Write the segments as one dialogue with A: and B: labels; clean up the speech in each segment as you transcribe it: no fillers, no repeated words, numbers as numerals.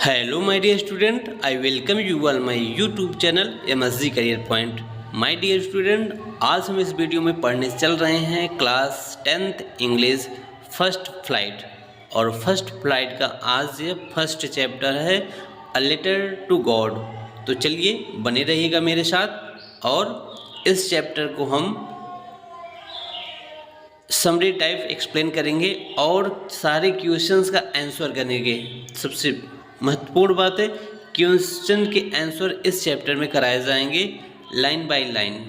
A: Hello my dear student, I welcome you all my YouTube channel MSG career point. My dear student, आज हम इस video में पढ़ने चल रहे हैं class 10th English first flight. और फर्स्ट फ्लाइट का आज ये फर्स्ट चैप्टर है अ लेटर टू गॉड। तो चलिए बने रहिएगा मेरे साथ और इस चैप्टर को हम समरी टाइप एक्सप्लेन करेंगे और सारे क्वेश्चंस का आंसर करेंगे। सबसे महत्वपूर्ण बात है, क्वेश्चन के आंसर इस चैप्टर में कराए जाएंगे लाइन बाय लाइन,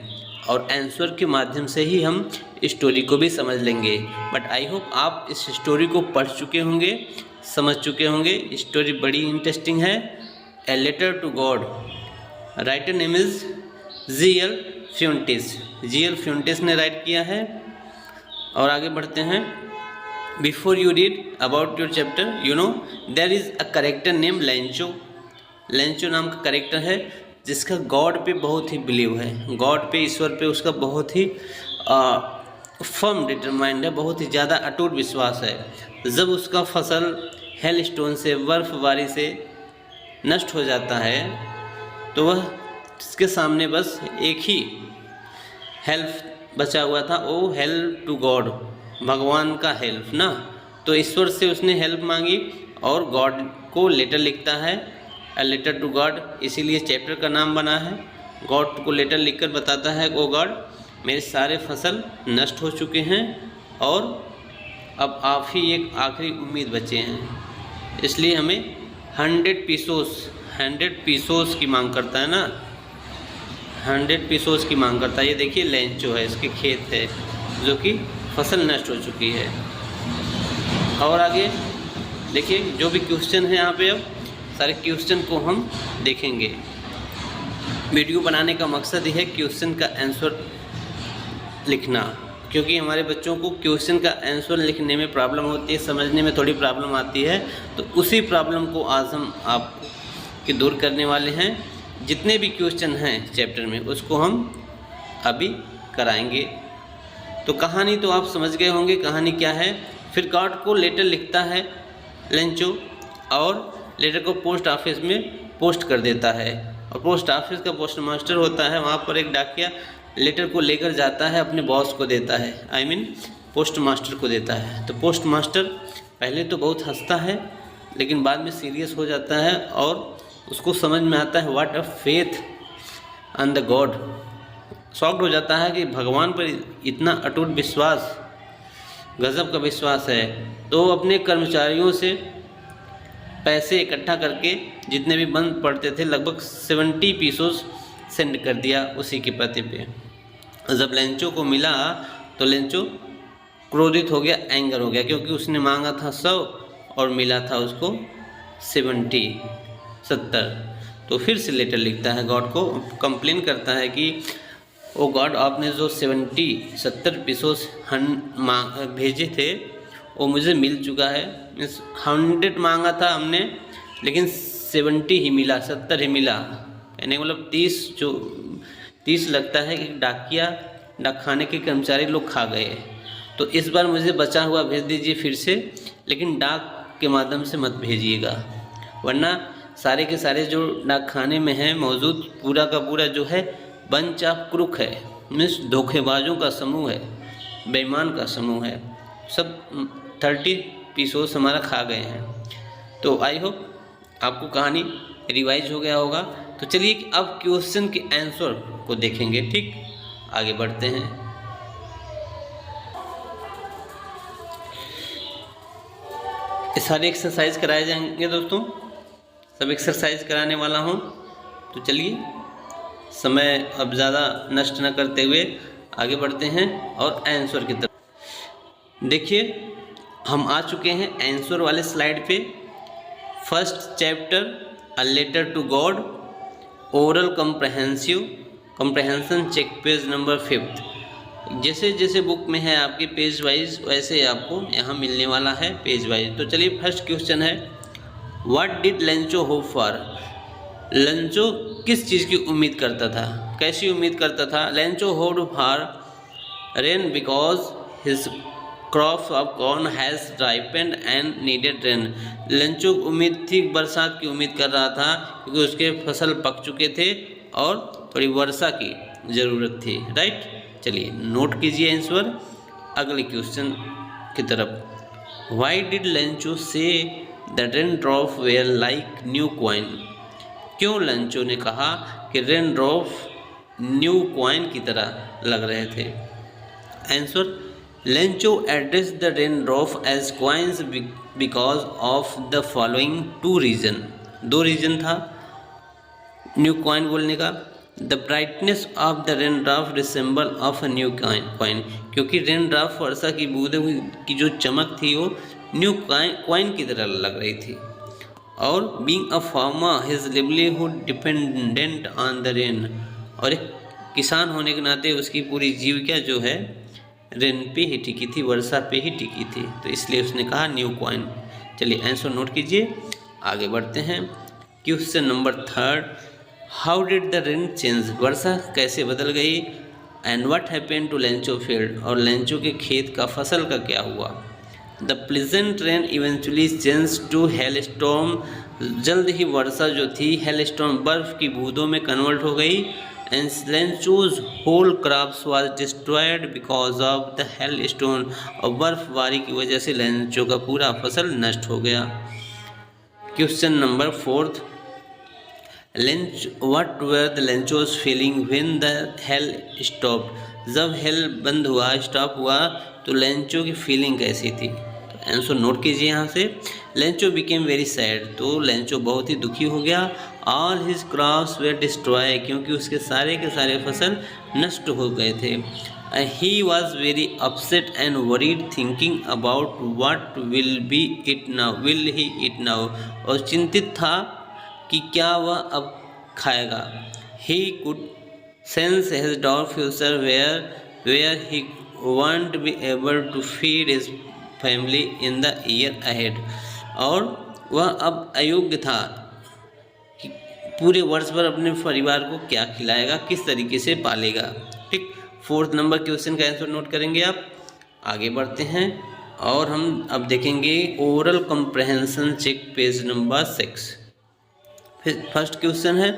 A: और आंसर के माध्यम से ही हम स्टोरी को भी समझ लेंगे। बट आई होप आप इस स्टोरी को पढ़ चुके होंगे, समझ चुके होंगे। स्टोरी बड़ी इंटरेस्टिंग है। A letter to God, writer name is G.L. Fuentes. G.L. Fuentes ने राइट किया है। और आगे बढ़ते हैं। Before you read about your chapter, you know there is a character name Lencho. Lencho नाम का करेक्टर है जिसका गॉड पे बहुत ही बिलीव है। गॉड पे, ईश्वर पे उसका बहुत ही फर्म डिटरमाइंड है, बहुत ही ज़्यादा अटूट विश्वास है। जब उसका फसल हेल स्टोन से, बर्फबारी से नष्ट हो जाता है तो वह इसके सामने बस एक ही हेल्प बचा हुआ था, वो हेल्प टू गॉड, भगवान का हेल्प ना। तो ईश्वर से उसने हेल्प मांगी और गॉड को लेटर लिखता है, अ लेटर टू गॉड, इसीलिए चैप्टर का नाम बना है। गॉड को लेटर लिखकर बताता है, ओ गॉड, मेरे सारे फसल नष्ट हो चुके हैं और अब आप ही एक आखिरी उम्मीद बचे हैं, इसलिए हमें 100 पीसोस की मांग करता है ना, 100 पीसोस की मांग करता है। ये देखिए लेंचो है, इसके खेत है जो कि फसल नष्ट हो चुकी है। और आगे देखिए जो भी क्वेश्चन है यहाँ पे, अब सारे क्वेश्चन को हम देखेंगे। वीडियो बनाने का मकसद यह है क्वेश्चन का आंसर लिखना, क्योंकि हमारे बच्चों को क्वेश्चन का आंसर लिखने में प्रॉब्लम होती है, समझने में थोड़ी प्रॉब्लम आती है। तो उसी प्रॉब्लम को आज हम आपके दूर करने वाले हैं। जितने भी क्वेश्चन हैं चैप्टर में उसको हम अभी कराएंगे। तो कहानी तो आप समझ गए होंगे, कहानी क्या है। फिर गॉड को लेटर लिखता है लेंचो और लेटर को पोस्ट ऑफिस में पोस्ट कर देता है। और पोस्ट ऑफिस का पोस्ट मास्टर होता है, वहाँ पर एक डाकिया लेटर को लेकर जाता है, अपने बॉस को देता है, आई मीन पोस्ट मास्टर को देता है। तो पोस्ट मास्टर पहले तो बहुत हंसता है, लेकिन बाद में सीरियस हो जाता है और उसको समझ में आता है what a faith on the God. Shocked हो जाता है कि भगवान पर इतना अटूट विश्वास, गजब का विश्वास है। तो अपने कर्मचारियों से पैसे इकट्ठा करके जितने भी बंद पड़ते थे, लगभग 70 पीसोस सेंड कर दिया उसी के पते पे। जब लेंचो को मिला तो लेंचो क्रोधित हो गया, एंगर हो गया, क्योंकि उसने मांगा था 100 और मिला था उसको 70। तो फिर से लेटर लिखता है गॉड को, कंप्लेन करता है कि ओ गॉड, आपने जो 70 पीसोस भेजे थे वो मुझे मिल चुका है। मीन्स 100 मांगा था हमने, लेकिन 70 ही मिला, 70 ही मिला। कहने का मतलब 30 लगता है कि डाकखाने के कर्मचारी लोग खा गए। तो इस बार मुझे बचा हुआ भेज दीजिए फिर से, लेकिन डाक के माध्यम से मत भेजिएगा, वरना सारे के सारे जो डाकखाने में हैं मौजूद, पूरा का पूरा जो है बंच ऑफ क्रूक है, मीन्स धोखेबाजों का समूह है, बेईमान का समूह है। सब 30 पीसोस हमारा खा गए हैं। तो आई होप आपको कहानी रिवाइज हो गया होगा। तो चलिए अब क्वेश्चन के आंसर को देखेंगे। ठीक, आगे बढ़ते हैं। सारे एक्सरसाइज कराए जाएंगे दोस्तों, सब एक्सरसाइज कराने वाला हूँ। तो चलिए समय अब ज़्यादा नष्ट न करते हुए आगे बढ़ते हैं और आंसर की तरफ। देखिए हम आ चुके हैं आंसर वाले स्लाइड पे। First chapter a letter to God, oral comprehension check, page number 5। जैसे जैसे बुक में है आपके पेज वाइज, वैसे आपको यहाँ मिलने वाला है पेज वाइज। तो चलिए फर्स्ट क्वेश्चन है, what did Lencho hope for. Lencho किस चीज़ की उम्मीद करता था, कैसी उम्मीद करता था। Lencho hoped for rain because his crops of corn has ripened and needed rain. Lencho उम्मीद थी, बरसात की उम्मीद कर रहा था क्योंकि उसके फसल पक चुके थे और थोड़ी वर्षा की ज़रूरत थी, राइट। चलिए नोट कीजिए आंसर अगले क्वेश्चन की तरफ। Why did Lencho say the rain drop were like new coin. क्यों लेंचो ने कहा कि रेन ड्रॉप न्यू कॉइन की तरह लग रहे थे। Answer, Lencho address the rain drop as coins because of the following two reason. दो रीजन था न्यू कॉइन बोलने का। The brightness of the rain drop resemble of a new coin, क्योंकि रेन ड्रॉप वर्षा की बूंदों की जो चमक थी वो न्यू कॉइन की तरह लग रही थी। और being a farmer his livelihood dependent on the rain, और एक किसान होने के नाते उसकी पूरी जीविका जो है रेन पे ही टिकी थी, वर्षा पे ही टिकी थी, तो इसलिए उसने कहा न्यू कॉइन। चलिए आंसर नोट कीजिए, आगे बढ़ते हैं। Question number 3, how did the rain change. वर्षा कैसे बदल गई। And what happened to Lencho field, और लेंचो के खेत का फसल का क्या हुआ। The pleasant rain eventually change to hail storm, जल्द ही वर्षा जो थी हेल स्टॉर्म बर्फ की बूंदों में कन्वर्ट हो गई। And Lencho's whole crops was destroyed because of the hail stone, और बर्फबारी की वजह से लेंचो का पूरा फसल नष्ट हो गया। Question number 4, what were the Lencho's feeling when the hell stopped. जब हेल बंद हुआ, स्टॉप हुआ, तो लेंचो की फीलिंग कैसी थी। तो आंसर नोट कीजिए यहाँ से। लेंचो बिकेम वेरी सैड, तो लेंचो बहुत ही दुखी हो गया। All his crops were destroy, क्योंकि उसके सारे के सारे फसल नष्ट हो गए थे। He was very upset and worried thinking about what will be eat now, will he eat now, और चिंतित था कि क्या वह अब खाएगा। He could sense his dark future where he won't be able to feed his family in the year ahead, और वह अब अयोग्य था कि पूरे वर्ष भर अपने परिवार को क्या खिलाएगा, किस तरीके से पालेगा। ठीक, 4th नंबर क्वेश्चन का आंसर नोट करेंगे आप। आगे बढ़ते हैं और हम अब देखेंगे oral comprehension check page number 6। First question है,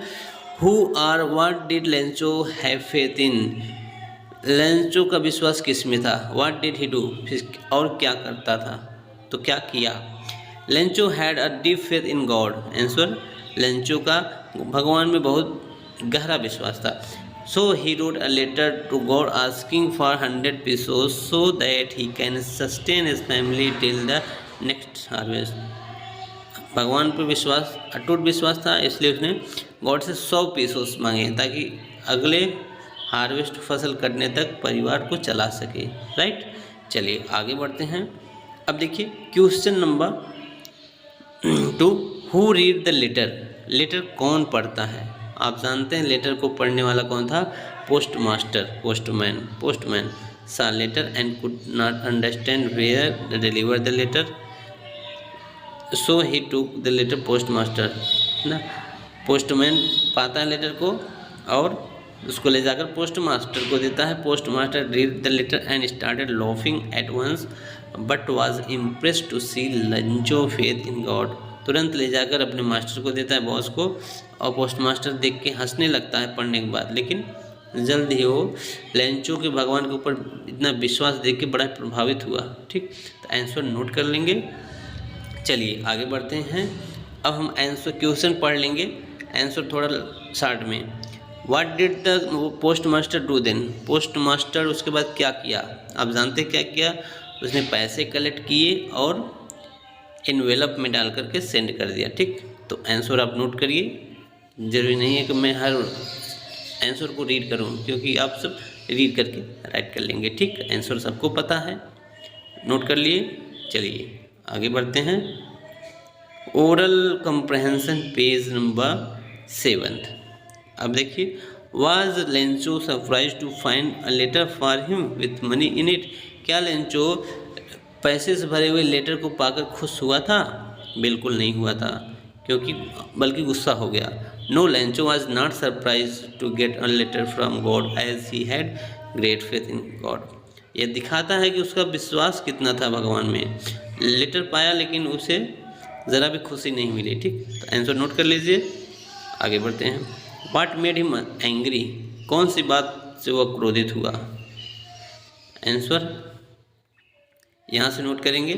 A: who are what did Lencho have faith in. Lencho का विश्वास किस में था। व्हाट डिड ही डू, और क्या करता था, तो क्या किया। Lencho had a deep faith in God. Answer, Lencho का भगवान में बहुत गहरा विश्वास था। So he wrote a letter to God asking for 100 pesos so that he can sustain his family till the next harvest. भगवान पर विश्वास, अटूट विश्वास था, इसलिए उसने गॉड से 100 pesos मांगे ताकि अगले हार्वेस्ट फसल करने तक परिवार को चला सके, राइट। चलिए आगे बढ़ते हैं। अब देखिए question number 2, who read the letter. Letter कौन पढ़ता है। आप जानते हैं लेटर को पढ़ने वाला कौन था, post master, postman saw letter and could not understand where deliver the letter, so he took the letter post master ना। पोस्टमैन पाता है लेटर को और उसको ले जाकर पोस्ट मास्टर को देता है। Post master read the letter and started laughing at once but was impressed to see Lencho faith in God. तुरंत ले जाकर अपने मास्टर को देता है, बॉस को, और पोस्ट मास्टर देख के हंसने लगता है पढ़ने के बाद, लेकिन जल्द ही वो लेंचो के भगवान के ऊपर इतना विश्वास देख के बड़ा प्रभावित हुआ। ठीक, तो आंसर नोट कर लेंगे। चलिए आगे बढ़ते हैं। अब हम आंसर क्वेश्चन पढ़ लेंगे, आंसर थोड़ा शॉर्ट में। What did the post master do then. Post master उसके बाद क्या किया, आप जानते क्या किया। उसने पैसे कलेक्ट किए और इन्वेलप में डाल करके सेंड कर दिया। ठीक, तो आंसर आप नोट करिए। ज़रूरी नहीं है कि मैं हर आंसर को रीड करूं, क्योंकि आप सब रीड करके राइट कर लेंगे। ठीक, आंसर सबको पता है, नोट कर लिए। चलिए आगे बढ़ते हैं। Oral comprehension page number 7। अब देखिए, was Lencho surprise to find a letter for him with money in it. क्या लेंचो पैसे से भरे हुए लेटर को पाकर खुश हुआ था। बिल्कुल नहीं हुआ था, क्योंकि बल्कि गुस्सा हो गया। No, Lencho was not surprise to get a letter from God as he had great faith in God. ये दिखाता है कि उसका विश्वास कितना था भगवान में। लेटर पाया लेकिन उसे ज़रा भी खुशी नहीं मिली। ठीक, तो आंसर नोट कर लीजिए, आगे बढ़ते हैं। व्हाट मेड हिम एंग्री, कौन सी बात से वह क्रोधित हुआ? आंसर यहाँ से नोट करेंगे,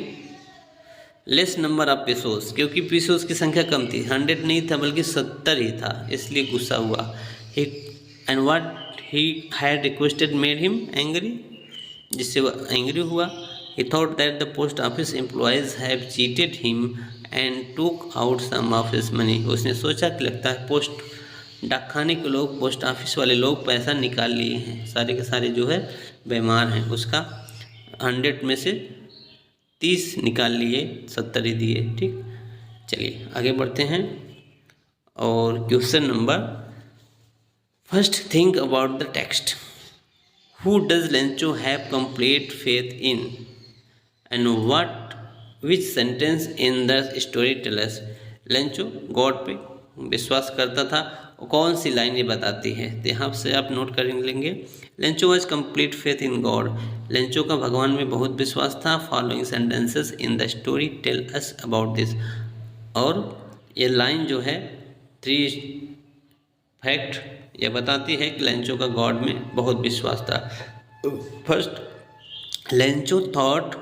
A: लेस नंबर ऑफ पीसोस, क्योंकि पीसोस की संख्या कम थी, 100 नहीं था बल्कि 70 ही था, इसलिए गुस्सा हुआ। And what he had requested made him angry, जिससे वह एंग्री हुआ। He thought that the post office employees have cheated him and took out some of his money, उसने सोचा कि लगता है पोस्ट डाकखाने के लोग, पोस्ट ऑफिस वाले लोग पैसा निकाल लिए हैं, सारे के सारे जो है बेईमान हैं, उसका 100 में से 30 निकाल लिए, 70 ही दिए। ठीक, चलिए आगे बढ़ते हैं। और question number first, think about the text. Who does Lencho have complete faith in and what which sentence in the story tellers. Lencho God पे विश्वास करता था, कौन सी लाइन ये बताती है? तो यहाँ से आप नोट कर लेंगे, Lencho was complete faith in God, Lencho का भगवान में बहुत विश्वास था। Following sentences in the story tell us about this, और ये लाइन जो है 3 फैक्ट ये बताती है कि लेंचो का गॉड में बहुत विश्वास था। First, Lencho thought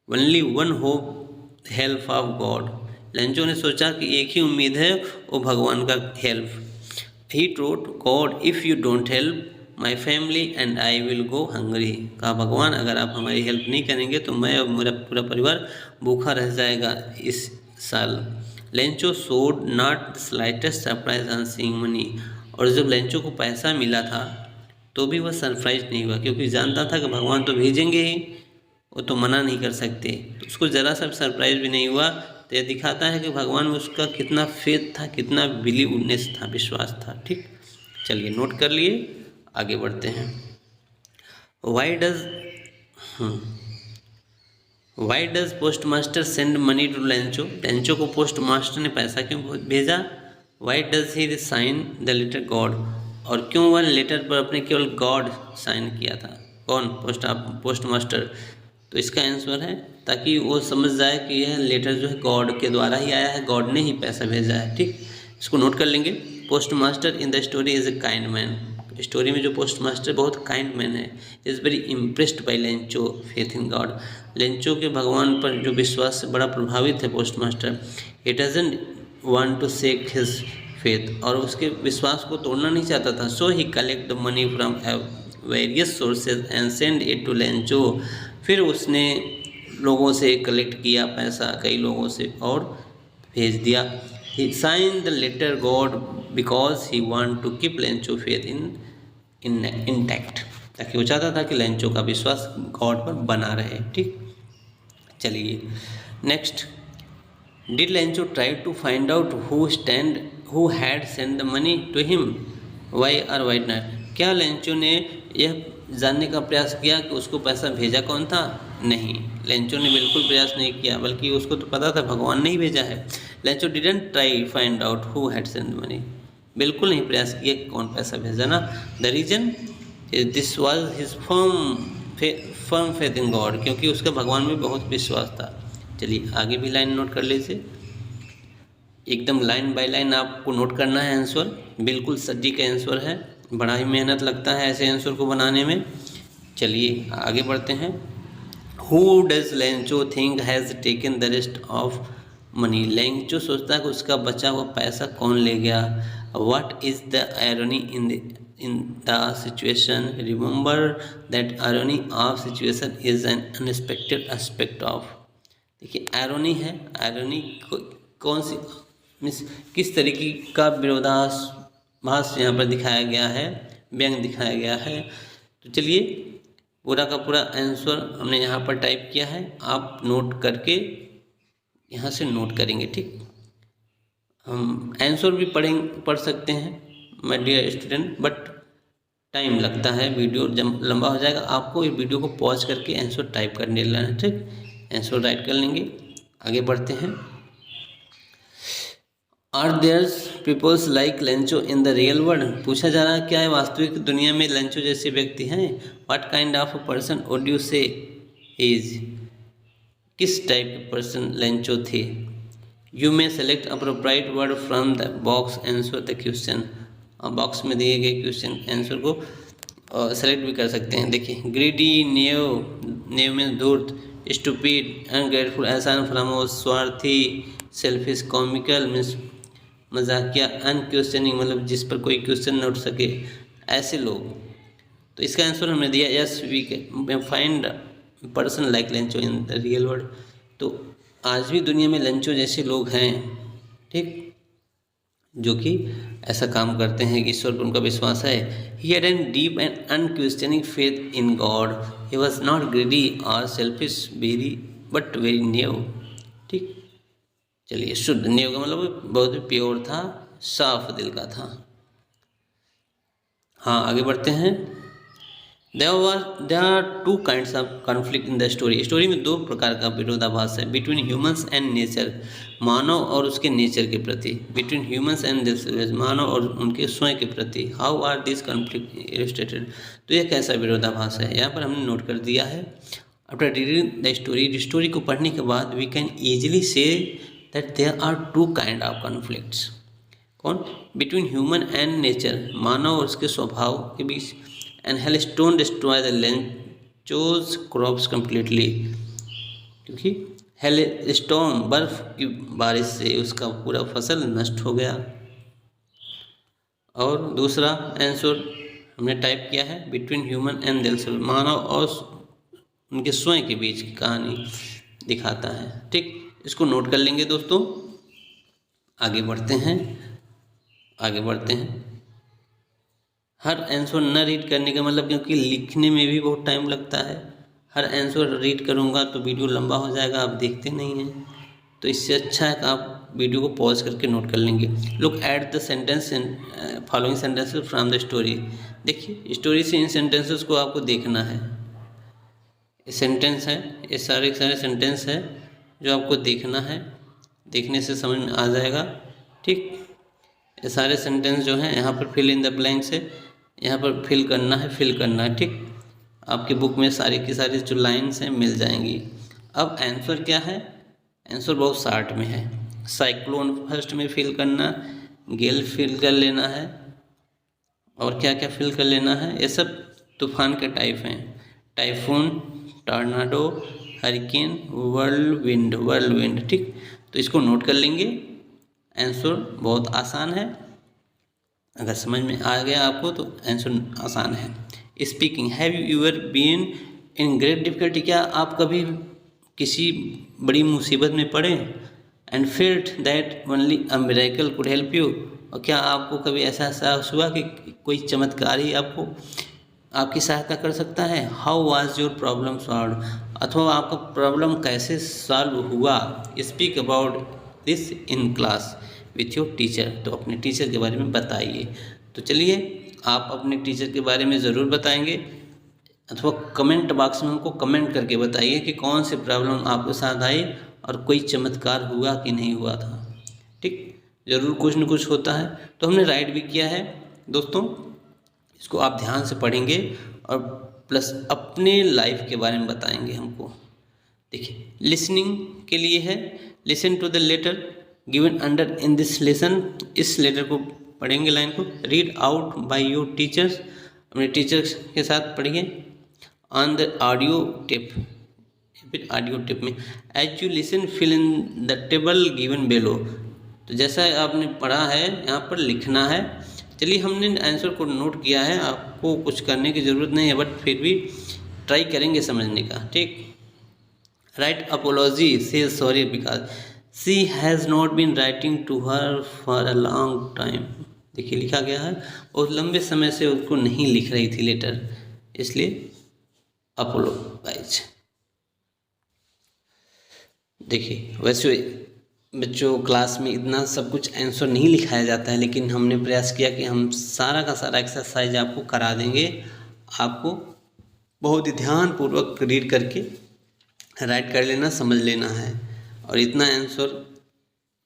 A: only one hope help of God, Lencho ने सोचा कि एक ही उम्मीद है, वो भगवान का help. He told God if you don't help my family and I will go hungry, कहा भगवान अगर आप हमारी हेल्प नहीं करेंगे तो मैं और मेरा पूरा परिवार भूखा रह जाएगा इस साल। Lencho showed not the slightest surprise on seeing money, और जब लेंचो को पैसा मिला था तो भी वह सरप्राइज नहीं हुआ, क्योंकि जानता था कि भगवान तो भेजेंगे ही, वो तो मना नहीं कर सकते, तो उसको ज़रा सा सरप्राइज भी नहीं हुआ। तो ये दिखाता है कि भगवान में उसका कितना फेथ था, कितना बिलीवनेस था, विश्वास था। ठीक, चलिए नोट कर लिए, आगे बढ़ते हैं। Why does post master send money to Lencho, Lencho को पोस्ट मास्टर ने पैसा क्यों भेजा? Why does he sign the letter God, और क्यों वह लेटर पर अपने केवल गॉड साइन किया था? कौन? Post master. तो इसका आंसर है ताकि वो समझ जाए कि यह लेटर जो है गॉड के द्वारा ही आया है, गॉड ने ही पैसा भेजा है। ठीक, इसको नोट कर लेंगे। Post master in the story is a kind man, story में जो पोस्ट मास्टर बहुत काइंड मैन है। Is very impressed by Lencho faith in God, Lencho के भगवान पर जो विश्वास से बड़ा प्रभावित है post master. He doesn't want to shake his faith, और उसके विश्वास को तोड़ना नहीं चाहता था। So he collect the money from various sources and send it to Lencho, फिर उसने लोगों से कलेक्ट किया पैसा, कई लोगों से, और भेज दिया। He sign the letter God because he want to keep Lencho faith in intact, ताकि वो चाहता था कि लेंचो का विश्वास गॉड पर बना रहे। ठीक, चलिए next, did Lencho try to find out who had send the money to him, why or why not, क्या लेंचो ने यह जानने का प्रयास किया कि उसको पैसा भेजा कौन था? नहीं, लेंचो ने बिल्कुल प्रयास नहीं किया, बल्कि उसको तो पता था भगवान ने ही भेजा है। Lencho didn't try find out who had send money, बिल्कुल नहीं प्रयास किया कि कौन पैसा भेजा ना। The reason this was his firm faith in God, क्योंकि उसका भगवान में बहुत विश्वास था। चलिए आगे भी लाइन नोट कर लीजिए, एकदम लाइन बाय लाइन आपको नोट करना है आंसर, बिल्कुल सटीक आंसर है, बड़ा ही मेहनत लगता है ऐसे आंसर को बनाने में। चलिए आगे बढ़ते हैं। Who does Lencho think has taken the rest of money, Lencho सोचता है कि उसका बचा हुआ पैसा कौन ले गया। What is the irony in the situation, remember that irony of situation is an unexpected aspect of. देखिए आयरनी है, आयरनी कौन सी मीन्स किस तरीके का विरोधाभास यहाँ पर दिखाया गया है, व्यंग दिखाया गया है। तो चलिए पूरा का पूरा आंसर हमने यहाँ पर टाइप किया है, आप नोट करके यहाँ से नोट करेंगे। ठीक, हम आंसर भी पढ़ सकते हैं my dear student, but time लगता है, वीडियो जब लंबा हो जाएगा आपको इस वीडियो को पॉज करके आंसर टाइप करने लेना है। ठीक, आंसर राइट कर लेंगे, आगे बढ़ते हैं। Are there peoples like Lencho in the real world? पूछा जा रहा है क्या है वास्तविक दुनिया में लेंचो जैसे व्यक्ति हैं? What kind of a person would you से इज? किस टाइप के पर्सन लेंचो थे? You may select appropriate word from the box, answer the question. Box में दिए गए क्वेश्चन आंसर को सेलेक्ट भी कर सकते हैं। देखिए, ग्रीडी, नेव में धूर्त, स्टूपिड, अनग्रेटफुल, एहसान फरामोश, स्वार्थी, सेल्फिश, कॉमिकल मीन्स मजाकिया, अनक्वेश्चनिंग मतलब जिस पर कोई क्वेश्चन न उठ सके, ऐसे लोग। तो इसका आंसर हमने दिया yes we can find person like Lencho in the real world. तो आज भी दुनिया में लेंचो जैसे लोग हैं, ठीक, जो कि ऐसा काम करते हैं कि ईश्वर पर उनका विश्वास है। He had an deep and unquestioning faith in God. He was not greedy और सेल्फिश बट वेरी न्यू। ठीक, चलिए, शुद्ध न्यू का मतलब बहुत ही प्योर था, साफ दिल का था। हाँ, आगे बढ़ते हैं। There are two kinds of conflict in the story. Story में दो प्रकार का विरोधाभास है, बिटवीन ह्यूमंस एंड नेचर, मानव और उसके नेचर के प्रति, बिटवीन ह्यूमंस एंड दिस, मानव और उनके स्वयं के प्रति। How are this conflict illustrated? तो यह कैसा विरोधाभास है, यहाँ पर हमने नोट कर दिया है। आफ्टर रीडिंग द स्टोरी को पढ़ने के बाद we can easily see that there are two kind of conflicts. कौन? बिटवीन ह्यूमन एंड नेचर, मानव और उसके स्वभाव के बीच। And hailstone destroy the Lencho's crops completely, क्योंकि हेलस्टोन बर्फ की बारिश से उसका पूरा फसल नष्ट हो गया। और दूसरा आंसर हमने टाइप किया है बिटवीन ह्यूमन एंड देमसेल्फ, मानव और उनके स्वयं के बीच की कहानी दिखाता है। ठीक, इसको नोट कर लेंगे दोस्तों। आगे बढ़ते हैं। हर आंसर न रीड करने का मतलब, क्योंकि लिखने में भी बहुत टाइम लगता है। हर आंसर रीड करूँगा तो वीडियो लंबा हो जाएगा, आप देखते नहीं हैं। तो इससे अच्छा है कि आप वीडियो को पॉज करके नोट कर लेंगे। Look at the sentence following sentences from the story. देखिए, स्टोरी से इन सेंटेंसेस को आपको देखना है। ये सेंटेंस है, ये सारे सेंटेंस है जो आपको देखना है, देखने से समझ में आ जाएगा। ठीक, ये सारे सेंटेंस जो हैं यहाँ पर फिल इन द ब्लैंक्स है, यहाँ पर फिल करना है। ठीक, आपकी बुक में सारी की सारी जो लाइन्स हैं मिल जाएंगी। अब आंसर क्या है? आंसर बहुत शार्ट में है। साइक्लोन फर्स्ट में फिल करना, गेल फिल कर लेना है, और क्या क्या फिल कर लेना है, ये सब तूफान के टाइप हैं। Typhoon, tornado, hurricane, whirlwind. ठीक, तो इसको नोट कर लेंगे। आंसर बहुत आसान है, अगर समझ में आ गया आपको तो आंसर आसान है। Speaking, have you ever been in great difficulty? क्या आप कभी किसी बड़ी मुसीबत में पड़े? And felt that only a miracle could help you? और क्या आपको कभी ऐसा एहसास हुआ कि कोई चमत्कार ही आपकी सहायता कर सकता है? How was your problem solve? अथवा आपका प्रॉब्लम कैसे सॉल्व हुआ? Speak about this in class with your teacher. तो अपने टीचर के बारे में बताइए। तो चलिए, आप अपने टीचर के बारे में ज़रूर बताएंगे, अथवा कमेंट बॉक्स में हमको कमेंट करके बताइए कि कौन सी प्रॉब्लम आपके साथ आई और कोई चमत्कार हुआ कि नहीं हुआ था। ठीक, ज़रूर कुछ न कुछ होता है। तो हमने राइट भी किया है दोस्तों, इसको आप ध्यान से पढ़ेंगे और प्लस अपने लाइफ के बारे में बताएंगे हमको। देखिए, लिसनिंग के लिए है, listen to the letter given under in this lesson. इस लेटर को पढ़ेंगे, लाइन को। Read out by your teachers, अपने टीचर्स के साथ पढ़िए। ऑन द ऑडियो टेप, फिर ऑडियो टेप में as you listen fill in the table given below. तो जैसा आपने पढ़ा है यहाँ पर लिखना है। चलिए, हमने आंसर को नोट किया है, आपको कुछ करने की ज़रूरत नहीं है, बट फिर भी ट्राई करेंगे समझने का। ठीक, write apology, say sorry because she has not been writing to her for a long time. देखिए, लिखा गया है और लंबे समय से उसको नहीं लिख रही थी लेटर, इसलिए अपोलोजाइज। देखिए, वैसे बच्चों क्लास में इतना सब कुछ आंसर नहीं लिखाया जाता है, लेकिन हमने प्रयास किया कि हम सारा का सारा एक्सरसाइज आपको करा देंगे। आपको बहुत ही ध्यानपूर्वक रीड करके राइट कर लेना, समझ लेना है, और इतना आंसर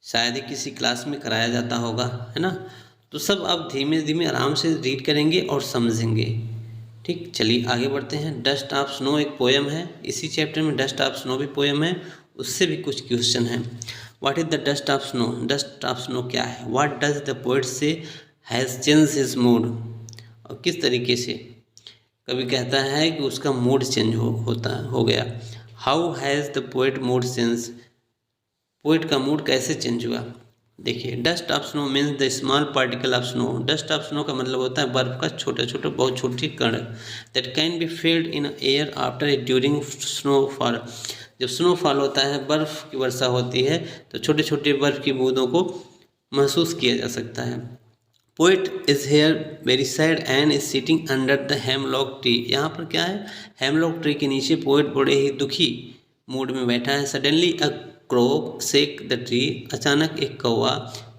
A: शायद ही किसी क्लास में कराया जाता होगा, है ना। तो सब आप धीमे धीमे आराम से रीड करेंगे और समझेंगे। ठीक, चलिए आगे बढ़ते हैं। डस्ट ऑफ स्नो एक पोएम है, इसी चैप्टर में डस्ट ऑफ स्नो भी पोएम है, उससे भी कुछ क्वेश्चन हैं। What is the dust of snow? Dust of snow क्या है? व्हाट डज द पोएट से हैज़ चेंज हिज मूड? और किस तरीके से कभी कहता है कि उसका मूड चेंज हो गया। How has the poet mood change? Poet का मूड कैसे चेंज हुआ? देखिए, dust of snow means the small particle of snow. Dust of snow का मतलब होता है बर्फ का छोटा छोटा बहुत छोटी कण, that can be field in air after during snowfall. जब स्नोफॉल होता है, बर्फ की वर्षा होती है, तो छोटे छोटे बर्फ की बूंदों को महसूस किया जा सकता है। Poet is here very sad and is sitting under the hemlock tree. यहाँ पर क्या है? हेमलॉक ट्री के नीचे पोएट बड़े ही दुखी मूड में बैठा है। Suddenly a crow shake the tree. अचानक एक कौवा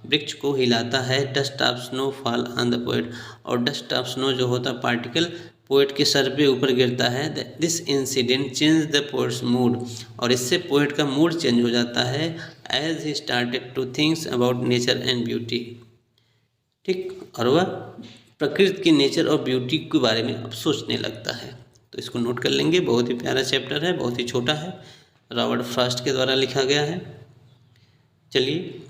A: वृक्ष को हिलाता है। Dust of snow fall on the poet. और डस्ट ऑफ स्नो जो होता है पार्टिकल पोएट के सर पे ऊपर गिरता है। This incident change the poet's mood. और इससे पोएट का मूड चेंज हो जाता है। As he started to thinks about nature and beauty. ठीक, और वह प्रकृति की नेचर और ब्यूटी के बारे में अब सोचने लगता है। तो इसको नोट कर लेंगे। बहुत ही प्यारा चैप्टर है, बहुत ही छोटा है, रॉबर्ट फ्रॉस्ट के द्वारा लिखा गया है। चलिए,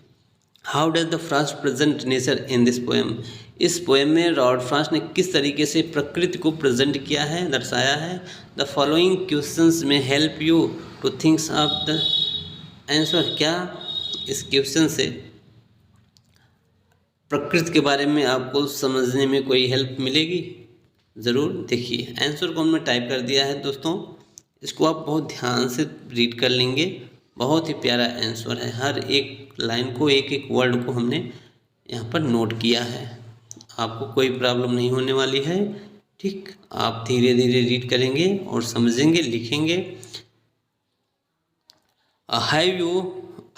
A: how does the Frost present nature in this poem? इस पोएम में रॉबर्ट फ्रॉस्ट ने किस तरीके से प्रकृति को प्रेजेंट किया है, दर्शाया है? द फॉलोइंग क्वेश्चंस में help you to thinks of the answer. क्या इस क्वेश्चन से प्रकृति के बारे में आपको समझने में कोई हेल्प मिलेगी? ज़रूर। देखिए, आंसर को हमने टाइप कर दिया है दोस्तों, इसको आप बहुत ध्यान से रीड कर लेंगे। बहुत ही प्यारा आंसर है, हर एक लाइन को, एक एक वर्ड को हमने यहाँ पर नोट किया है। आपको कोई प्रॉब्लम नहीं होने वाली है। ठीक, आप धीरे धीरे रीड करेंगे और समझेंगे, लिखेंगे।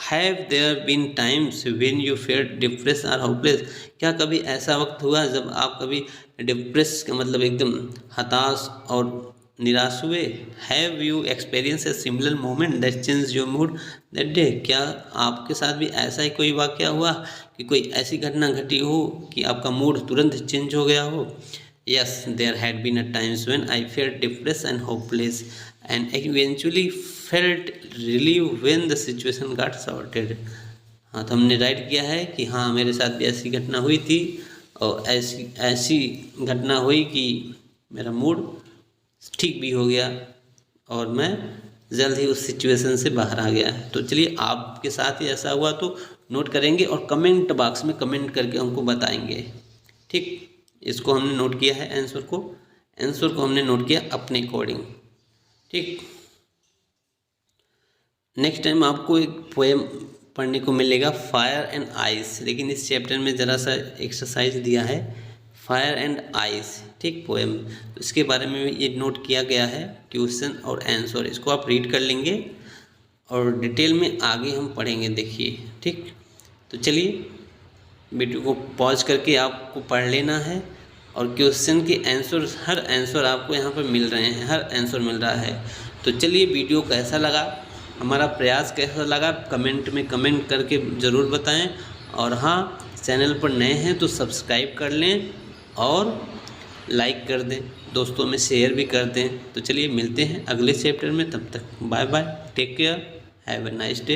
A: Have there been times when you felt depress और होपलेस? क्या कभी ऐसा वक्त हुआ जब आप कभी डिप्रेस का मतलब एकदम हताश और निराश हुए? Have you experience a similar moment that change your mood that day? क्या आपके साथ भी ऐसा ही कोई वाक़या हुआ कि कोई ऐसी घटना घटी हो कि आपका मूड तुरंत चेंज हो गया हो? Yes, there had been a times when I felt depress and hopeless and eventually felt relieve when the situation got sorted. हाँ, तो हमने राइट किया है कि हाँ, मेरे साथ भी ऐसी घटना हुई थी और ऐसी घटना हुई कि मेरा मूड ठीक भी हो गया और मैं जल्द ही उस सिचुएशन से बाहर आ गया। तो चलिए, आपके साथ ही ऐसा हुआ तो नोट करेंगे और कमेंट बॉक्स में कमेंट करके हमको बताएंगे। ठीक, इसको हमने नोट किया है। आंसर को हमने नोट किया अपने अकॉर्डिंग। ठीक, नेक्स्ट टाइम आपको एक पोएम पढ़ने को मिलेगा, फायर एंड आइस। लेकिन इस चैप्टर में ज़रा सा एक्सरसाइज दिया है, फायर एंड आइस। ठीक, पोएम, तो इसके बारे में ये नोट किया गया है, क्वेश्चन और आंसर। इसको आप रीड कर लेंगे और डिटेल में आगे हम पढ़ेंगे। देखिए, ठीक, तो चलिए वीडियो को पॉज करके आपको पढ़ लेना है और क्वेश्चन के आंसर, हर आंसर आपको यहाँ पर मिल रहे हैं, हर आंसर मिल रहा है। तो चलिए, वीडियो कैसा लगा, हमारा प्रयास कैसा लगा, कमेंट में कमेंट करके ज़रूर बताएं। और हाँ, चैनल पर नए हैं तो सब्सक्राइब कर लें और लाइक कर दें, दोस्तों में शेयर भी कर दें। तो चलिए, मिलते हैं अगले चैप्टर में, तब तक bye bye, take care, have a nice day.